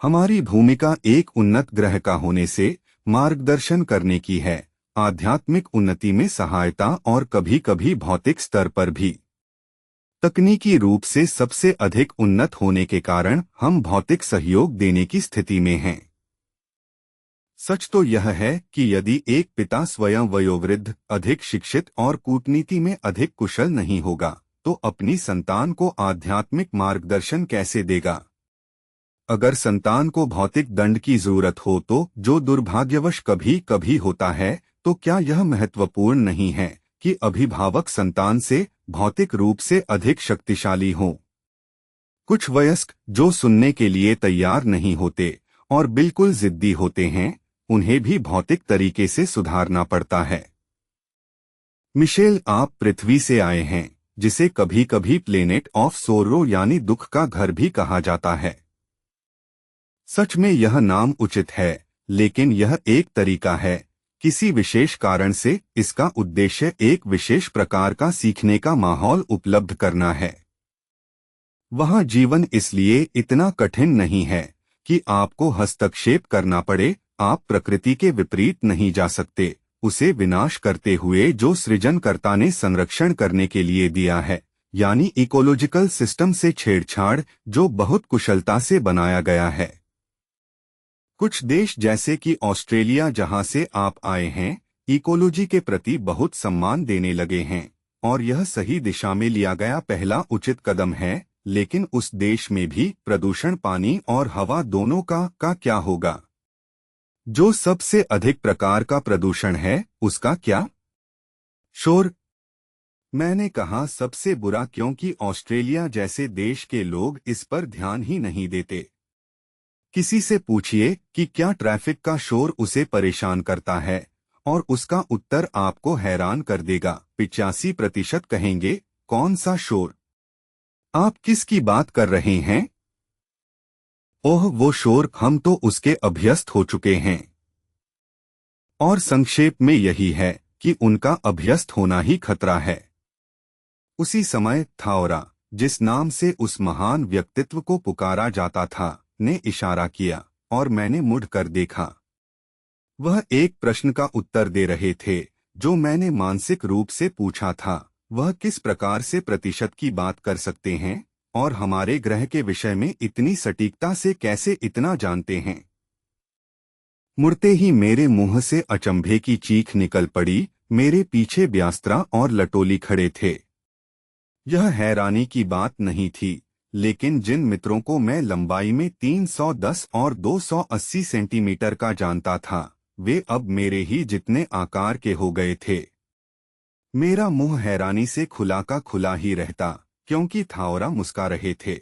हमारी भूमिका एक उन्नत ग्रह का होने से मार्गदर्शन करने की है, आध्यात्मिक उन्नति में सहायता और कभी कभी भौतिक स्तर पर भी। तकनीकी रूप से सबसे अधिक उन्नत होने के कारण हम भौतिक सहयोग देने की स्थिति में हैं। सच तो यह है कि यदि एक पिता स्वयं वयोवृद्ध, अधिक शिक्षित और कूटनीति में अधिक कुशल नहीं होगा, तो अपनी संतान को आध्यात्मिक मार्गदर्शन कैसे देगा? अगर संतान को भौतिक दंड की जरूरत हो तो, जो दुर्भाग्यवश कभी कभी होता है, तो क्या यह महत्वपूर्ण नहीं है कि अभिभावक संतान से भौतिक रूप से अधिक शक्तिशाली हों? कुछ वयस्क जो सुनने के लिए तैयार नहीं होते और बिल्कुल जिद्दी होते हैं, उन्हें भी भौतिक तरीके से सुधारना पड़ता है। मिशेल, आप पृथ्वी से आए हैं, जिसे कभी कभी प्लेनेट ऑफ सोरो यानी दुख का घर भी कहा जाता है। सच में यह नाम उचित है, लेकिन यह एक तरीका है। किसी विशेष कारण से इसका उद्देश्य एक विशेष प्रकार का सीखने का माहौल उपलब्ध करना है। वहाँ जीवन इसलिए इतना कठिन नहीं है कि आपको हस्तक्षेप करना पड़े। आप प्रकृति के विपरीत नहीं जा सकते, उसे विनाश करते हुए जो सृजनकर्ता ने संरक्षण करने के लिए दिया है, यानी इकोलॉजिकल सिस्टम से छेड़छाड़ जो बहुत कुशलता से बनाया गया है। कुछ देश जैसे कि ऑस्ट्रेलिया, जहां से आप आए हैं, इकोलॉजी के प्रति बहुत सम्मान देने लगे हैं, और यह सही दिशा में लिया गया पहला उचित कदम है। लेकिन उस देश में भी प्रदूषण, पानी और हवा दोनों का क्या होगा? जो सबसे अधिक प्रकार का प्रदूषण है, उसका क्या? शोर। मैंने कहा सबसे बुरा, क्योंकि ऑस्ट्रेलिया जैसे देश के लोग इस पर ध्यान ही नहीं देते। किसी से पूछिए कि क्या ट्रैफिक का शोर उसे परेशान करता है, और उसका उत्तर आपको हैरान कर देगा। 85% कहेंगे, कौन सा शोर? आप किसकी बात कर रहे हैं? ओह, वो शोर, हम तो उसके अभ्यस्त हो चुके हैं। और संक्षेप में यही है कि उनका अभ्यस्त होना ही खतरा है। उसी समय थाओरा, जिस नाम से उस महान व्यक्तित्व को पुकारा जाता था, ने इशारा किया, और मैंने मुड़कर देखा। वह एक प्रश्न का उत्तर दे रहे थे जो मैंने मानसिक रूप से पूछा था। वह किस प्रकार से प्रतिशत की बात कर सकते हैं, और हमारे ग्रह के विषय में इतनी सटीकता से कैसे इतना जानते हैं? मुड़ते ही मेरे मुंह से अचंभे की चीख निकल पड़ी। मेरे पीछे ब्यास्त्रा और लटोली खड़े थे। यह हैरानी की बात नहीं थी, लेकिन जिन मित्रों को मैं लंबाई में 310 और 280 सेंटीमीटर का जानता था, वे अब मेरे ही जितने आकार के हो गए थे। मेरा मुंह हैरानी से खुला का खुला ही रहता, क्योंकि थाओरा मुस्का रहे थे।